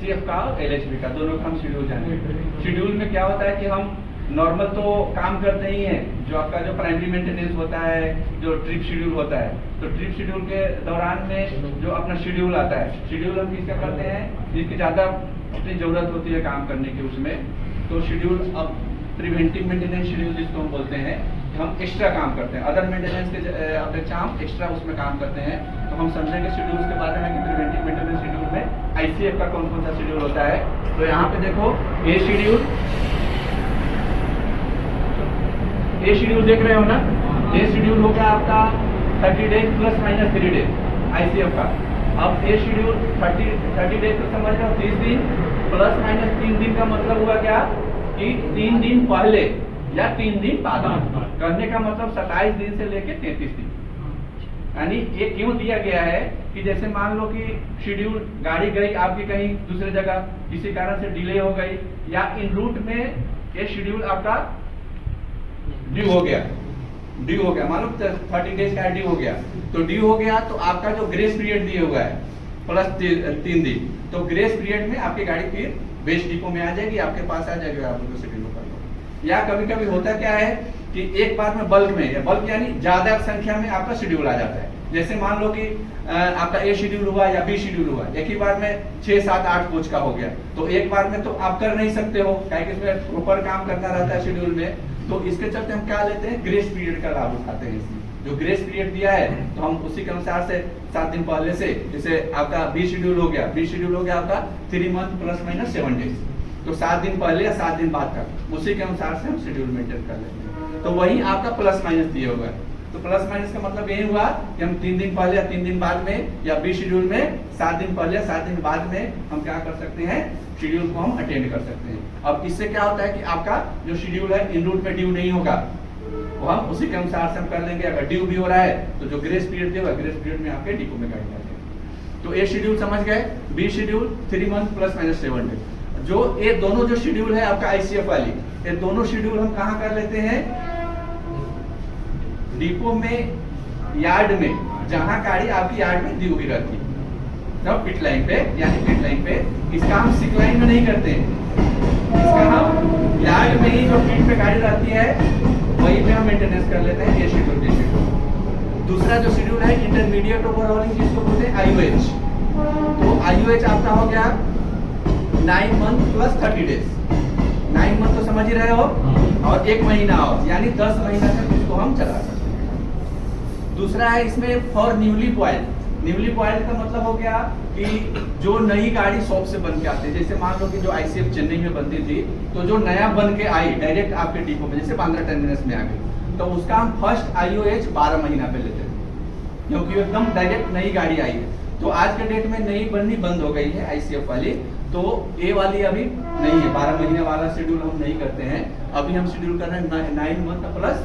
ICF का और LHV का, दोनों का हम शेड्यूल जाने। शेड्यूल में क्या होता है कि हम नॉर्मल तो काम करते ही हैं, जो आपका जो प्राइमरी मेंटेनेंस होता है, जो ट्रिप शेड्यूल होता है, तो ट्रिप शेड्यूल के दौरान में जो अपना शेड्यूल आता है, शेड्यूल हम किसका करते हैं, जिसकी ज़्यादा अपनी ज़रूरत होती है काम करने की उसमें, तो शेड्यूल अब प्रिवेंटिव मेंटेनेंस शेड्यूल जिसको हम बोलते हैं, हम एक्स्ट्रा काम करते हैं, अदर मेंटेनेंस के अपेक्षा हम एक्स्ट्रा उसमें काम करते हैं। तो हम समझेंगे शेड्यूल्स के बारे में कि प्रिवेंटिव मेंटेनेंस शेड्यूल में ICF का कौन कौन सा शेड्यूल होता है। तो यहाँ पे देखो ए शेड्यूल देख रहे हो ना, ये शेड्यूल हो गया आपका 30 days plus minus 3 days ICF का। अब ये शेड्यूल 30 डेज तो समझ रहे हो, 30 दिन प्लस माइनस 3 दिन का मतलब हुआ क्या कि 3 दिन पहले या 3 दिन बाद करने का मतलब 27 दिन से लेके 33 दिन। यानी ये क्यों दिया गया है कि जैसे मान लो कि शेड्यूल गाड़ी गई आपकी कहीं दूसरे जगह, किसी कारण से डिले हो गई, या इन रूट में ये शेड्यूल आपका ड्यू हो गया, मान लो 30 डेज का ड्यू हो गया, तो ड्यू हो गया तो आपका जो ग्रेस पीरियड दिया हुआ है प्लस 3 दिन, तो ग्रेस पीरियड में आपकी गाड़ी फिर वेस्ट डिपो में आ जाएगी, आपके पास आ जाएगी, आप उनको शेड्यूल कर लो। या कभी कभी होता क्या है कि एक बार में बल्क में, या बल्क यानी ज्यादा संख्या में आपका शेड्यूल आ जाता है। जैसे मान लो कि आपका ए शेड्यूल हुआ या बी शेड्यूल हुआ, एक ही बार में 6, 7, 8 कोच का हो गया, तो एक बार में तो आप कर नहीं सकते हो, क्योंकि इसमें प्रॉपर काम करना रहता है शेड्यूल में। तो इसके चलते हम क्या लेते हैं, ग्रेस पीरियड का लाभ उठाते हैं। इसमें जो ग्रेस पीरियड दिया है तो हम उसी के अनुसार से 7 दिन पहले से, जैसे आपका बी शेड्यूल हो गया आपका 3 मंथ प्लस माइनस 7 डेज, तो 7 दिन पहले या 7 दिन बाद का, उसी के अनुसार से हम शेड्यूल मेंटेन कर लेते हैं। तो वही आपका प्लस माइनस दिया हुआ है। तो प्लस माइनस का मतलब यही हुआ कि हम 3 दिन पहले या 3 दिन बाद में, या बी शेड्यूल में 7 दिन पहले या 7 दिन बाद में हम क्या कर सकते हैं, शेड्यूल को हम अटेंड कर सकते हैं। अब इससे क्या होता है कि आपका जो शेड्यूल है इन रूट में ड्यू नहीं होगा, वो हम उसी के अनुसार से हम कर लेंगे। अगर ड्यू भी हो रहा है तो जो ग्रेस पीरियड दिया हुआ, ग्रेस पीरियड में आपके डिपो में गाड़ी जाएगी। तो ए शेड्यूल समझ गए, B schedule 3 month plus minus 7 days. जो ये दोनों जो शेड्यूल है आपका ICF वाली, ये दोनों शेड्यूल हम कहाँ कर लेते हैं, डिपो में, यार्ड में, जहां गाड़ी आपकी यार्ड में दी हुई रहती है, तब पिट लाइन पे, यानी पिट लाइन पे। इसका हम सिक लाइन में नहीं करते हैं, इसका हम यार्ड में ही जो पिट पे गाड़ी रहती है वहीं पे हम मेंटेनेंस कर लेते हैं। ये शेड्यूल। दूसरा जो शेड्यूल है इंटरमीडिएट ओवरऑलिंग, जिसको बोलते हैं IOH। तो IOH आपका हो गया 9 मंथ प्लस 30 डेज। 9 मंथ तो समझ ही रहे हो, और 1 महीना और, यानी 10 महीना तक इसको हम चला सकते हैं। दूसरा है इसमें for newly boiled. Newly boiled का मतलब हो गया कि जो नई गाड़ी शॉप से बन के आते हैं, जैसे मान लो कि जो ICF चेन्नई में बनती थी, तो जो नया बन के आई डायरेक्ट आपके डिपो में, जैसे बांद्रा टर्मिनस में आ गई, तो उसका हम फर्स्ट IOH 12 महीना पे लेते थे, क्योंकि एकदम डायरेक्ट नई गाड़ी आई है। तो आज के डेट में नई बननी बंद हो गई है ICF वाली, तो ए वाली अभी नहीं है, 12 महीने वाला शेड्यूल हम नहीं करते हैं। अभी हम शेड्यूल कर रहे हैं 9 मंथ प्लस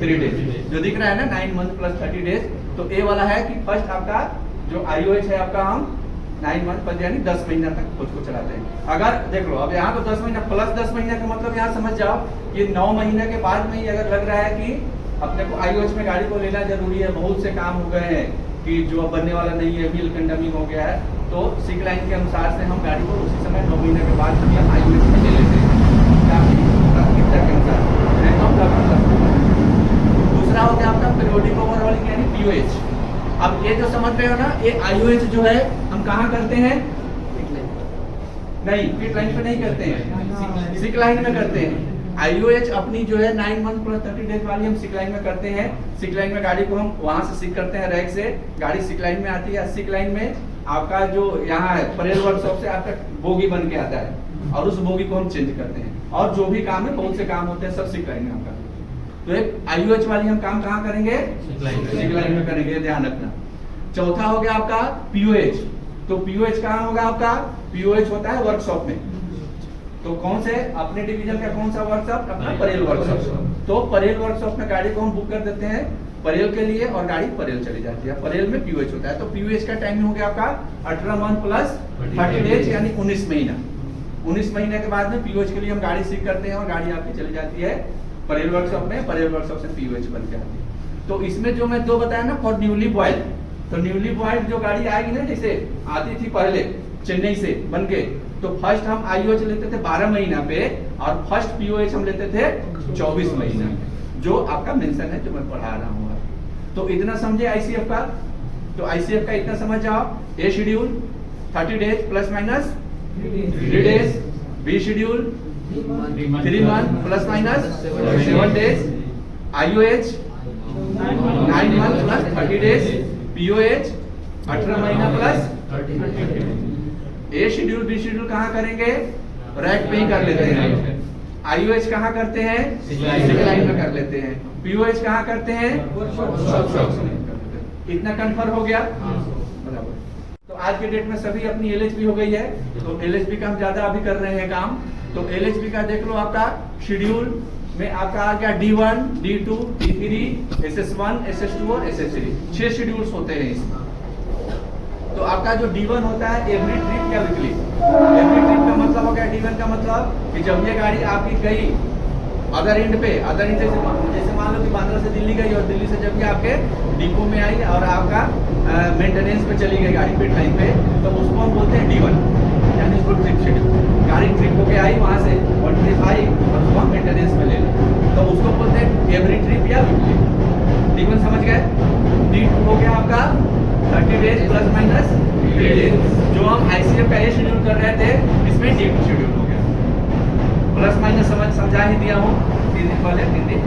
3 डेज, जो दिख रहा है ना 9 मंथ प्लस 30 डेज। तो ए वाला है कि फर्स्ट आपका जो IOH है आपका हम 9 मंथ पर, यानी 10 महीना तक खुद को चलाते हैं। अगर देख लो अब यहाँ तो 10 महीना प्लस 10 महीना का मतलब यहाँ समझ जाओ कि 9 महीने के बाद में ही अगर लग रहा है कि अपने को IOH में गाड़ी को लेना जरूरी है, बहुत से काम हो गए हैं कि जो अब बनने वाला नहीं है, व्हील कंडमिंग हो गया है, तो सिक लाइन के अनुसार से हम गाड़ी को उसी समय 9 महीने के बाद हम IOH में ले लेते हैं, प्राथमिकता के अनुसार। दूसरा हो गया आपका पीरियोडिक ओवरऑलिंग, यानी POH। अब ये जो समझ रहे हो ना, ये IOH जो है हम कहाँ करते हैं, नहीं पिट लाइन पे नहीं करते हैं, सिक लाइन में करते हैं। IOH अपनी जो है 9 मंथ प्लस 30 डेज वाली हम सिक लाइन में करते हैं। सिक लाइन में गाड़ी को हम वहां से सिक करते हैं, रैक से गाड़ी सिक लाइन में आती है। सिक लाइन में आपका जो यहाँ है परेल वर्कशॉप से आपका बोगी बन के आता है, और उस बोगी को हम चेंज करते हैं, और जो भी काम है, बहुत से काम होते हैं, सब सिक लाइन में हम करते हैं। तो एक IOH वाली हम काम कहाँ करेंगे, सिक लाइन में करेंगे, ध्यान रखना। चौथा हो गया आपका POH। तो POH कहाँ होगा आपका, POH होता है वर्कशॉप में। तो कौन से अपने डिवीजन का कौन सा वर्कशॉप, अपना परेल वर्कशॉप। तो परेल वर्कशॉप में गाड़ी को हम बुक कर देते हैं परेल के लिए, और गाड़ी परेल चली जाती है। परेल में POH होता है। तो POH का टाइमिंग हो गया आपका 18 मंथ प्लस 30 डेज, यानी 19 महीना। 19 महीने के बाद में POH के लिए हम गाड़ी सीख करते हैं, और गाड़ी आपकी चली जाती है परेल वर्कशॉप में। परेल वर्कशॉप से POH बन के आती है। तो इसमें जो मैं 2 बताया ना, फॉर न्यूली बॉइल्ड, तो न्यूली बॉइल्ड जो गाड़ी आएगी ना, जैसे आती थी पहले, चेन्नई से बन के, तो फर्स्ट हम आईओएच लेते थे 12 महीना पे और फर्स्ट पीओएच हम लेते थे 24 महीना, जो आपका मेंशन है जो मैं पढ़ा रहा हूँ। तो इतना समझे आईसीएफ का। तो आईसीएफ का इतना समझ जाओ। A schedule 30 days plus minus 3 days, B schedule 3 month plus minus 7 days, IOH 9 month plus 30 days, POH 18 महीना plus 30। A schedule B schedule कहाँ करेंगे? रैक पे ही कर लेते हैं। आईओएच कहाँ करते हैं? सिग्लाइन में कर लेते हैं। पीओएच कहाँ करते हैं? इतना कन्फर्म हो गया? बराबर। तो आज के डेट में सभी अपनी एलएचबी हो गई है, तो एलएचबी का हम ज्यादा अभी कर रहे हैं काम। तो एलएचबी का देख लो, आपका शेड्यूल में आपका आ गया D1, D2, D3, SS1, SS2 और SS3, 6 शेड्यूल्स होते हैं इसमें। तो आपका जो D1 होता है एवरी ट्रिप या वीकली। एवरी ट्रिप का मतलब हो गया D1 का मतलब कि जब ये गाड़ी आपकी गई अदर एंड पे, अदर एंड जैसे मान लो कि बांद्रा से दिल्ली गई और दिल्ली से जब ये आपके डिपो में आई और आपका मेंटेनेंस पे चली गई गाड़ी पिट लाइन पे, तो उसको हम बोलते हैं D1, यानी उसको ट्रिप शेड्यूल। गाड़ी ट्रिप होके आई वहां से और ट्रिप आई और उसको हम मेंटेनेंस पे ले लें, तो उसको बोलते हैं एवरी ट्रिप या वीकली। D1 समझ गए? D2 हो गया आपका 30 डेज प्लस माइनस 3 डेज, जो हम आईसीएफ का ये शेड्यूल कर रहे थे, इसमें D2 शेड्यूल हो गया। प्लस माइनस समझा ही दिया हूँ 3 दिन पहले, 3 दिन।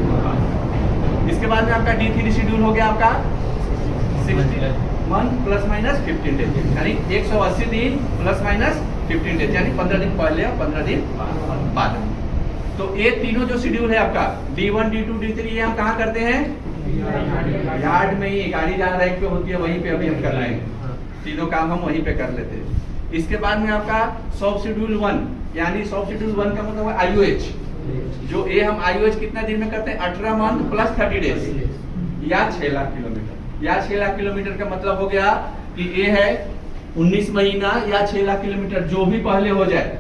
इसके बाद में आपका D3 शेड्यूल हो गया आपका 60 मंथ प्लस माइनस 15 डेज, यानी 180 दिन प्लस माइनस 15 डेज, यानी 15 दिन पहले और 15 दिन बाद। तो ये तीनों जो शेड्यूल है आपका D1, D2, D3, ये हम कहाँ करते हैं? यार्ड में ही, गाड़ी जहाँ रैक पे होती है वहीं पे अभी हम कर रहे हैं। तीनों काम हम वहीं पे कर लेते हैं। इसके बाद में आपका सब शेड्यूल 1, यानी सब शेड्यूल 1 का मतलब है आईओएच। जो ये हम आईओएच कितना दिन में करते हैं? 18 मंथ प्लस 30 डेज या 6 लाख किलोमीटर। या 6 लाख किलोमीटर का मतलब हो गया कि ये है 19 महीना या 6 लाख किलोमीटर, जो भी पहले हो जाए।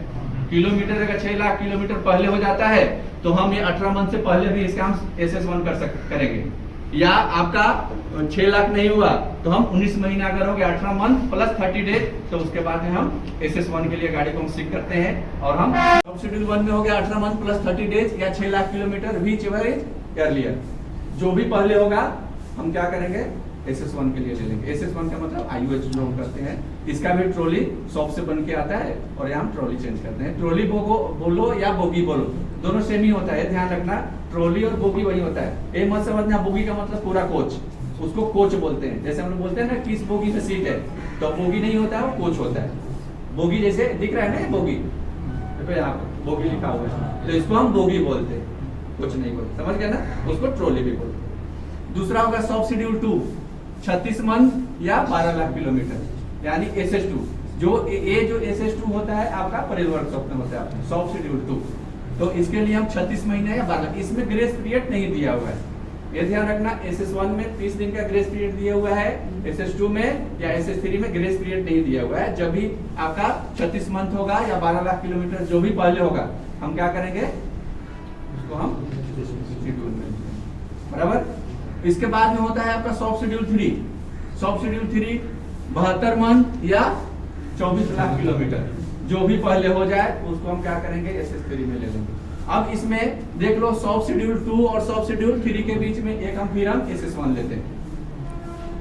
किलोमीटर अगर 6 लाख किलोमीटर पहले हो जाता है तो हम ये 18 मंथ से पहले भी इसका हम SS1 करेंगे। या आपका 6 लाख नहीं हुआ तो हम 19 महीना अगर हो गया 18 मंथ प्लस 30 डेज, तो उसके बाद में हम SS1 के लिए गाड़ी को हम सीख करते हैं। और हम शेड्यूल 1 में हो गया 18 मंथ प्लस 30 डेज या 6 lakh kilometre, which ever is earlier, जो भी पहले होगा हम क्या करेंगे? SS1 के लिए ले लेंगे। SS1 का मतलब आईओएच जो हम करते हैं। इसका भी ट्रॉली शॉप से बन के आता है और यहाँ हम ट्रॉली चेंज करते हैं। ट्रॉली बोलो या बोगी बोलो, दोनों सेम ही होता है, ध्यान रखना। ट्रॉली और बोगी वही होता है। ये मत समझना बोगी का मतलब पूरा कोच, उसको कोच बोलते हैं। जैसे हम लोग बोलते हैं ना किस बोगी में सीट है, तो बोगी नहीं होता है, वो कोच होता है। बोगी जैसे दिख रहा है ना, बोगी देखो यहाँ बोगी लिखा हुआ है, तो इसको हम बोगी बोलते हैं, कुछ नहीं बोलते, समझ गया ना? उसको ट्रॉली भी बोलते हैं। दूसरा होगा सब शेड्यूल 2, 36 मंथ या 12 लाख किलोमीटर, यानी SS2। जो जो SS2 होता है आपका परेल वर्कशॉप में होता है सब शेड्यूल 2। तो इसके लिए हम 36 महीने या 12, इसमें ग्रेस पीरियड नहीं दिया हुआ है, ये ध्यान रखना। SS1 में 30 दिन का ग्रेस पीरियड दिया हुआ है, SS2 में या SS3 में ग्रेस पीरियड नहीं दिया हुआ है। जब भी आपका 36 मंथ होगा या 12 लाख किलोमीटर जो भी पहले होगा, हम क्या करेंगे? उसको हम शेड्यूल में, बराबर। इसके बाद में होता है आपका सब शेड्यूल 3। सब शेड्यूल 3 72 मंथ या 24 लाख किलोमीटर, जो भी पहले हो जाए उसको हम क्या करेंगे? SS3 में ले लेंगे। अब इसमें देख लो सब शेड्यूल 2 और सब शेड्यूल 3 के बीच में एक हम फिर हम SS1 लेते हैं,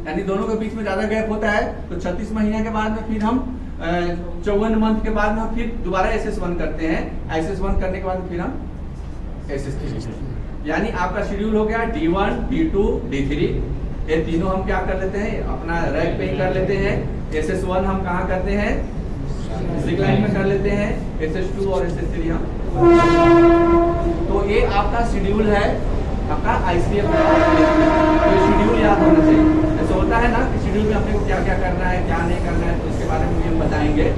यानी दोनों के बीच में ज्यादा गैप होता है। तो 36 महीने के बाद में फिर हम 54 मंथ के बाद में हम फिर दोबारा SS1 करते हैं। SS1 करने के बाद फिर हम SS3, यानी आपका शेड्यूल हो गया D1, D2, D3। ये तीनों हम क्या कर लेते हैं? अपना रैक पे ही कर लेते हैं। SS1 हम कहाँ करते हैं? सिग्लाइन में कर लेते हैं। SS2 और SS3 हम। तो ये आपका शेड्यूल है आपका आईसीएफ का। तो शेड्यूल याद होना चाहिए। जैसे होता है ना कि शेड्यूल में अपने को क्या क्या करना है, क्या नहीं करना है, तो इसके बारे में हम बताएंगे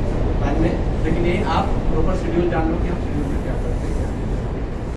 बाद में, लेकिन ये आप प्रॉपर शेड्यूल जान लो कि हम शेड्यूल